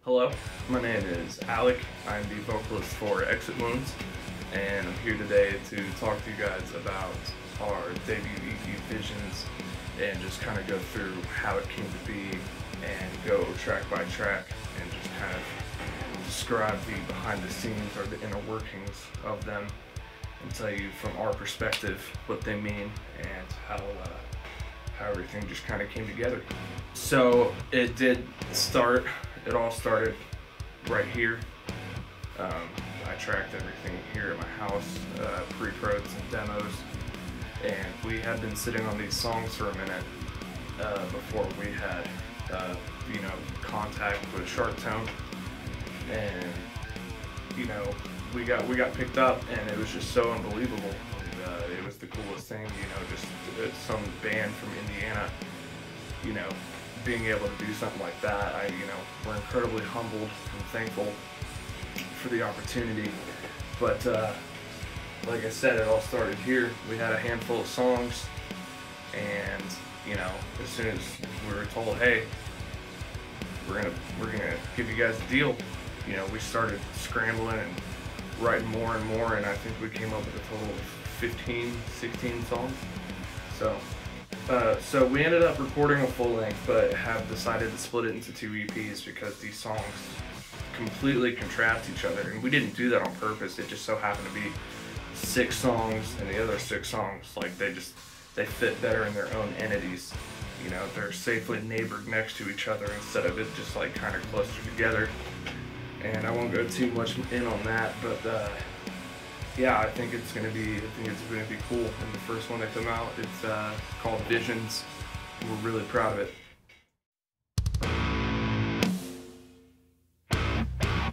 Hello, my name is Alec. I'm the vocalist for ExitWounds, and I'm here today to talk to you guys about our debut EP Visions and just kind of go through how it came to be and go track by track and just kind of describe the behind the scenes or the inner workings of them and tell you from our perspective what they mean and how everything just kind of came together. So it all started right here. I tracked everything here at my house, pre-prods and demos, and we had been sitting on these songs for a minute before we had contact with SharpTone, and we got picked up, and it was just so unbelievable. And, it was the coolest thing, just some band from Indiana, being able to do something like that. We're incredibly humbled and thankful for the opportunity. But like I said, it all started here. We had a handful of songs, and as soon as we were told, hey, we're gonna give you guys a deal, we started scrambling and writing more and more, and I think we came up with a total of 15, 16 songs. So we ended up recording a full length, but have decided to split it into 2 EPs because these songs completely contrast each other, and we didn't do that on purpose. It just so happened to be 6 songs, and the other 6 songs, they fit better in their own entities. They're safely neighbored next to each other instead of it just kind of closer together. And I won't go too much in on that, but yeah, I think it's gonna be cool. And the first one to come out, it's called Visions. We're really proud of it.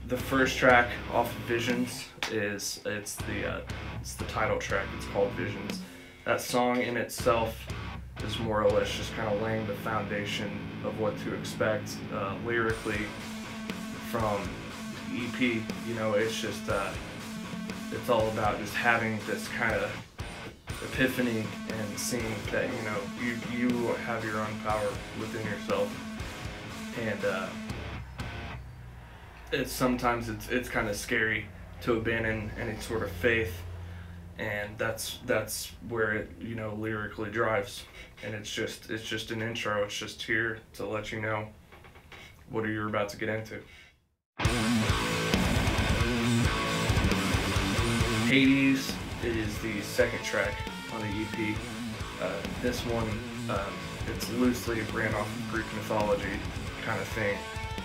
The first track off of Visions it's the title track. It's called Visions. That song in itself is more or less just kind of laying the foundation of what to expect lyrically from the EP. It's just it's all about just having this kind of epiphany and seeing that you have your own power within yourself, and sometimes it's kind of scary to abandon any sort of faith, and that's where it lyrically drives. And it's just an intro. It's just here to let you know what you're about to get into. Hades is the second track on the EP. This one, it's loosely ran off of Greek mythology kind of thing,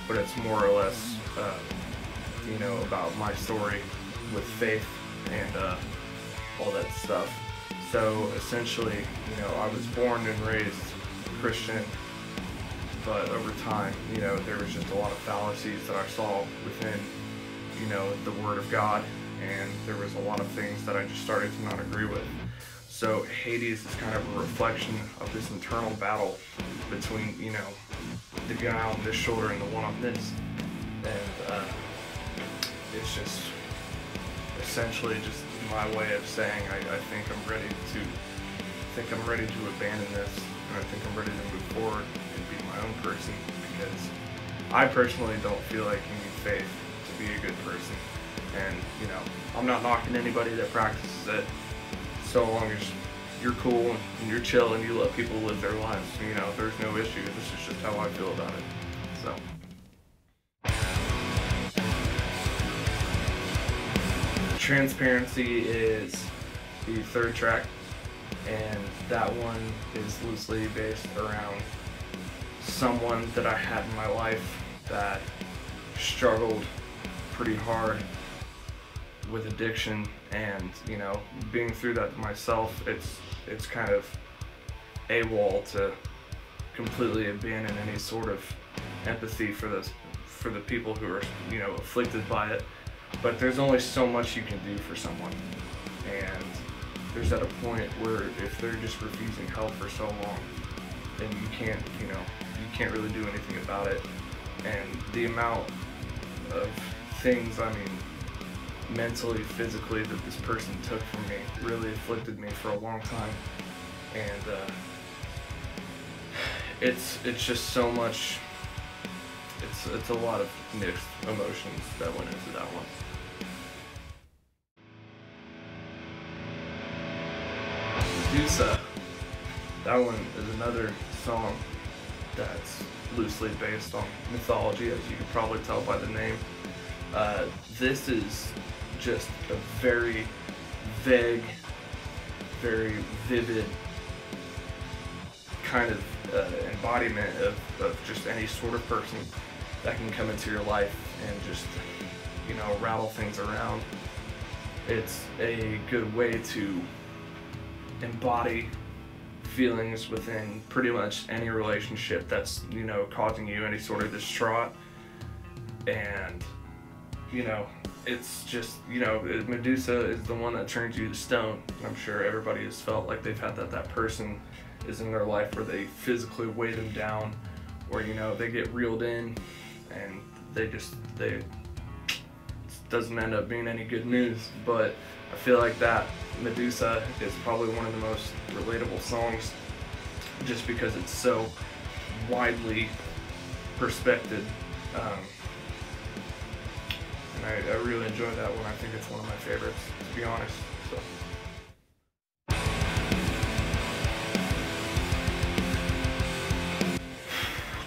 but it's more or less, about my story with faith and all that stuff. So essentially, I was born and raised Christian, but over time, there was just a lot of fallacies that I saw within, the Word of God, and there was a lot of things that I just started to not agree with. So Hades is kind of a reflection of this internal battle between, the guy on this shoulder and the one on this. And it's just essentially just my way of saying I think I'm ready to abandon this, and I think I'm ready to move forward and be my own person, because I personally don't feel like you need faith to be a good person. And I'm not knocking anybody that practices it, so long as you're cool and you're chill and you let people live their lives. There's no issue. This is just how I feel about it. So. Transparency is the third track, and that one is loosely based around someone that I had in my life that struggled pretty hard with addiction, and being through that myself, it's kind of AWOL to completely abandon any sort of empathy for the people who are afflicted by it. But there's only so much you can do for someone, and there's at a point where if they're just refusing help for so long, then you can't really do anything about it. And the amount of things, mentally, physically, that this person took from me really afflicted me for a long time, and it's just so much it's a lot of mixed emotions that went into that one. Medusa, that one is another song that's loosely based on mythology, as you can probably tell by the name. This is just a very vague, very vivid kind of embodiment of just any sort of person that can come into your life and just, you know, rattle things around. It's a good way to embody feelings within pretty much any relationship that's, you know, causing you any sort of distraught. And, you know, it's just, you know, Medusa is the one that turns you to stone. I'm sure everybody has felt like they've had that person is in their life where they physically weigh them down, or, you know, they get reeled in and it doesn't end up being any good news. But I feel like that Medusa is probably one of the most relatable songs, just because it's so widely perspected. And I really enjoy that one. I think it's one of my favorites, to be honest. So.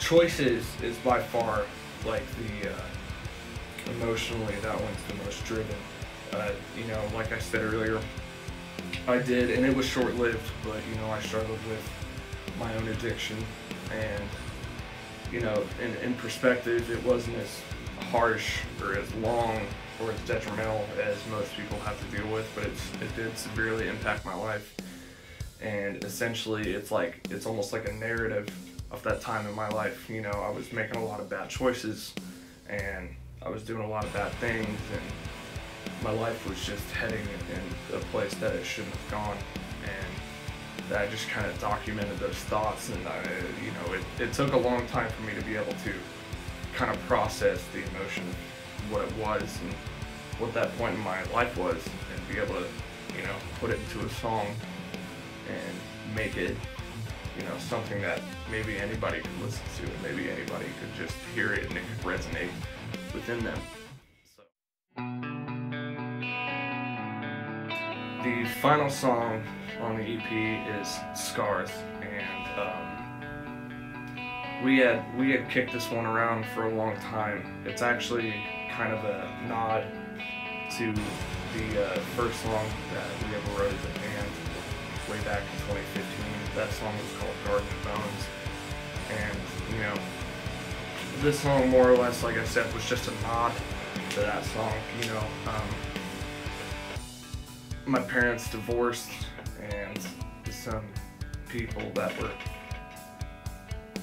Choices is by far like the emotionally, that one's the most driven. You know, like I said earlier, I did, and it was short-lived, but, you know, I struggled with my own addiction, and, you know, in perspective, it wasn't as harsh or as long or as detrimental as most people have to deal with, but it did severely impact my life. And essentially, it's almost like a narrative of that time in my life. You know, I was making a lot of bad choices, and I was doing a lot of bad things, and my life was just heading in a place that it shouldn't have gone. And I just kind of documented those thoughts, and you know, it took a long time for me to be able to kind of process the emotion, what it was, and what that point in my life was, and be able to, you know, put it into a song and make it, you know, something that maybe anybody could listen to, and maybe anybody could just hear it and it could resonate within them. So. The final song on the EP is Scarce, and we had kicked this one around for a long time. It's actually kind of a nod to the first song that we ever wrote as a band way back in 2015. That song was called Garden of Bones. And, you know, this song, more or less, like I said, was just a nod to that song. You know, my parents divorced, and some people that were,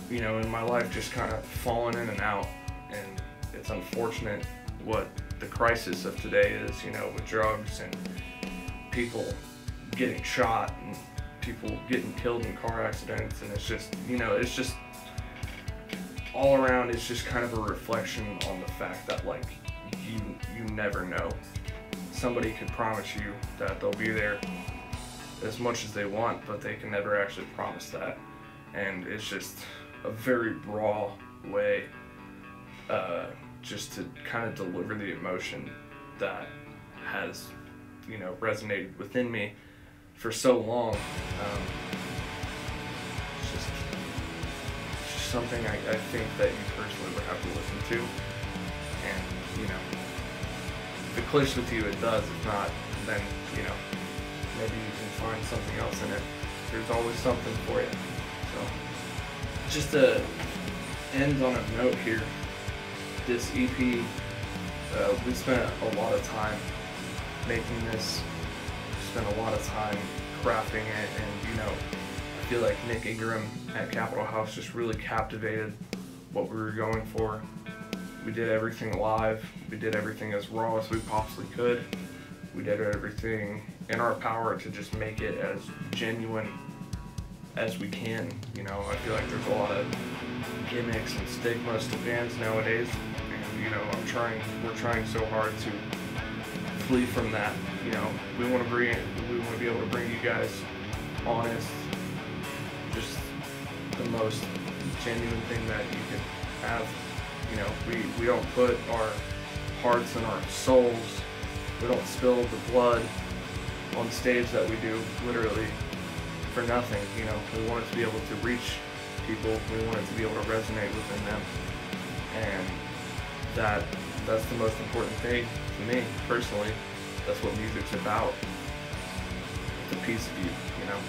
you know, in my life just kind of falling in and out. And it's unfortunate what the crisis of today is, you know, with drugs and people getting shot and people getting killed in car accidents. And it's just, you know, it's just all around, it's just kind of a reflection on the fact that, like, you never know. Somebody could promise you that they'll be there as much as they want, but they can never actually promise that. And it's just a very raw way just to kind of deliver the emotion that has, you know, resonated within me for so long. It's just something I think that you personally would have to listen to. And, you know, if it clicks with you, it does. If not, then, you know, maybe you can find something else in it. There's always something for you. So, just to end on a note here, this EP, we spent a lot of time making this, spent a lot of time crafting it, and, you know, I feel like Nick Ingram at Capitol House just really captivated what we were going for. We did everything live, we did everything as raw as we possibly could, we did everything in our power to just make it as genuine as we can. You know, I feel like there's a lot of gimmicks and stigmas to bands nowadays, and, you know, we're trying so hard to flee from that. You know, we want to be able to bring you guys honest, just the most genuine thing that you can have. You know, we don't put our hearts and our souls, we don't spill the blood on stage that we do literally for nothing. You know, we want it to be able to reach people, we want it to be able to resonate within them, and that's the most important thing to me personally. That's what music's about. It's a piece of you, you know.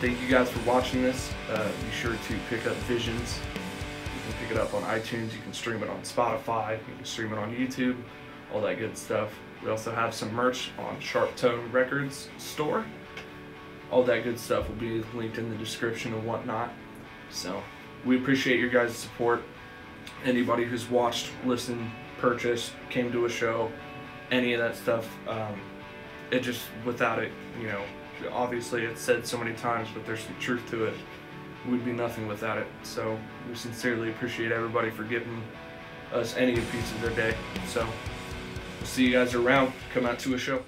Thank you guys for watching this. Be sure to pick up Visions. You can pick it up on iTunes, you can stream it on Spotify, you can stream it on YouTube, all that good stuff. We also have some merch on SharpTone Records store. All that good stuff will be linked in the description and whatnot. So we appreciate your guys' support. Anybody who's watched, listened, purchased, came to a show, any of that stuff, it just, without it, you know, obviously it's said so many times, but there's some truth to it. We'd be nothing without it. So we sincerely appreciate everybody for giving us any piece of their day. So we'll see you guys around. Come out to a show.